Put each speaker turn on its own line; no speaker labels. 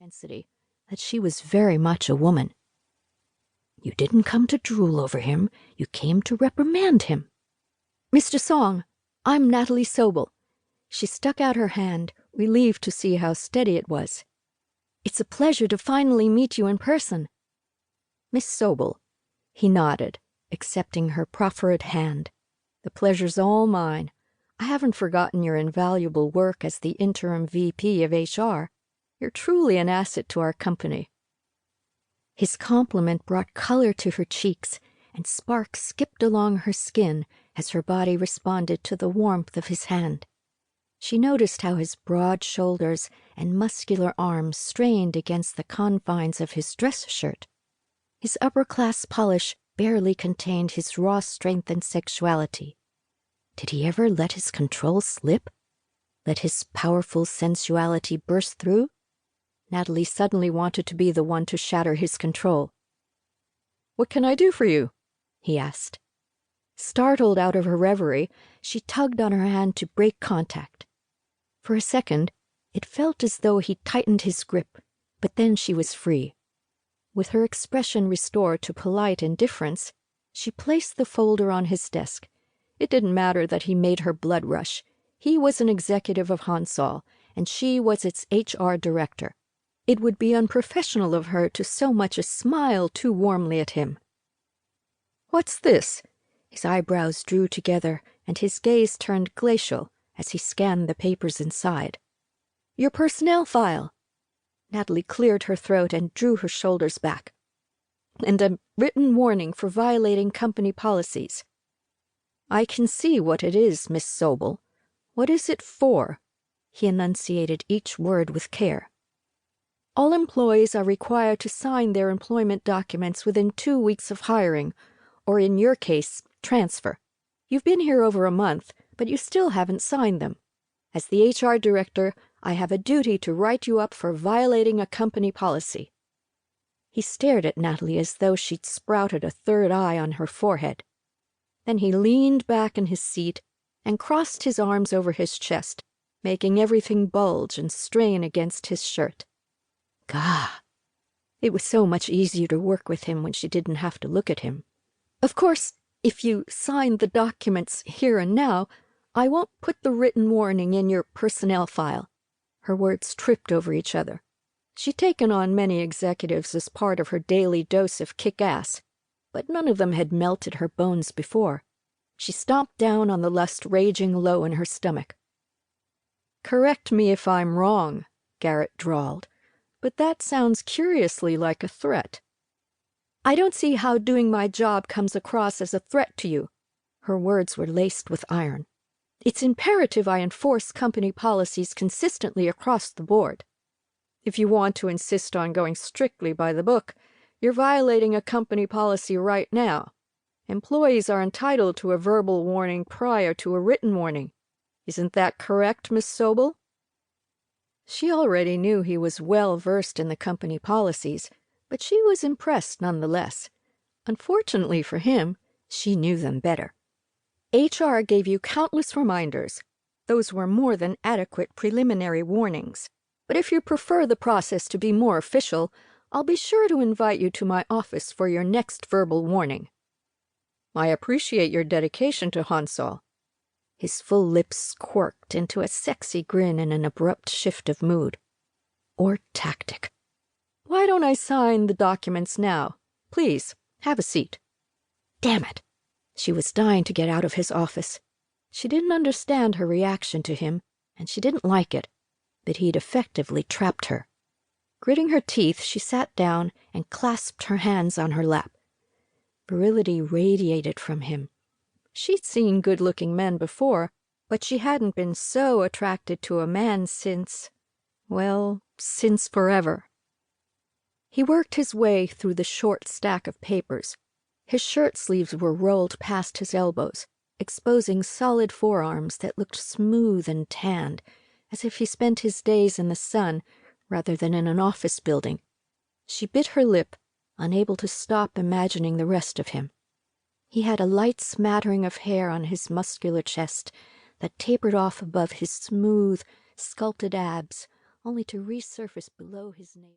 intensity that she was very much a woman. "You didn't come to drool over him, you came to reprimand him." "Mr. Song, I'm Natalie Sobol." She stuck out her hand, relieved to see how steady it was. "It's a pleasure to finally meet you in person." "Miss Sobol." He nodded, accepting her proffered hand. "The pleasure's all mine. I haven't forgotten your invaluable work as the interim VP of HR. You're truly an asset to our company." His compliment brought color to her cheeks, and sparks skipped along her skin as her body responded to the warmth of his hand. She noticed how his broad shoulders and muscular arms strained against the confines of his dress shirt. His upper-class polish barely contained his raw strength and sexuality. Did he ever let his control slip? Let his powerful sensuality burst through? Natalie suddenly wanted to be the one to shatter his control. "What can I do for you?" he asked. Startled out of her reverie, she tugged on her hand to break contact. For a second, it felt as though he tightened his grip, but then she was free. With her expression restored to polite indifference, she placed the folder on his desk. It didn't matter that he made her blood rush. He was an executive of Hansol, and she was its HR director. It would be unprofessional of her to so much as smile too warmly at him. "What's this?" His eyebrows drew together, and his gaze turned glacial as he scanned the papers inside. "Your personnel file." Natalie cleared her throat and drew her shoulders back. "And a written warning for violating company policies." "I can see what it is, Miss Sobol. What is it for?" He enunciated each word with care. "All employees are required to sign their employment documents within 2 weeks of hiring, or in your case, transfer. You've been here over a month, but you still haven't signed them. As the HR director, I have a duty to write you up for violating a company policy." He stared at Natalie as though she'd sprouted a third eye on her forehead. Then he leaned back in his seat and crossed his arms over his chest, making everything bulge and strain against his shirt. Gah! It was so much easier to work with him when she didn't have to look at him. "Of course, if you sign the documents here and now, I won't put the written warning in your personnel file." Her words tripped over each other. She'd taken on many executives as part of her daily dose of kick-ass, but none of them had melted her bones before. She stomped down on the lust raging low in her stomach. "Correct me if I'm wrong," Garrett drawled, "but that sounds curiously like a threat." "I don't see how doing my job comes across as a threat to you." Her words were laced with iron. "It's imperative I enforce company policies consistently across the board. If you want to insist on going strictly by the book, you're violating a company policy right now. Employees are entitled to a verbal warning prior to a written warning. Isn't that correct, Miss Sobol?" She already knew he was well versed in the company policies, but she was impressed nonetheless. Unfortunately for him, she knew them better. "HR gave you countless reminders. Those were more than adequate preliminary warnings. But if you prefer the process to be more official, I'll be sure to invite you to my office for your next verbal warning." "I appreciate your dedication to Hansol." His full lips quirked into a sexy grin in an abrupt shift of mood. Or tactic. "Why don't I sign the documents now? Please, have a seat." Damn it! She was dying to get out of his office. She didn't understand her reaction to him, and she didn't like it, but he'd effectively trapped her. Gritting her teeth, she sat down and clasped her hands on her lap. Virility radiated from him. She'd seen good-looking men before, but she hadn't been so attracted to a man since forever. He worked his way through the short stack of papers. His shirt sleeves were rolled past his elbows, exposing solid forearms that looked smooth and tanned, as if he spent his days in the sun rather than in an office building. She bit her lip, unable to stop imagining the rest of him. He had a light smattering of hair on his muscular chest that tapered off above his smooth, sculpted abs, only to resurface below his navel.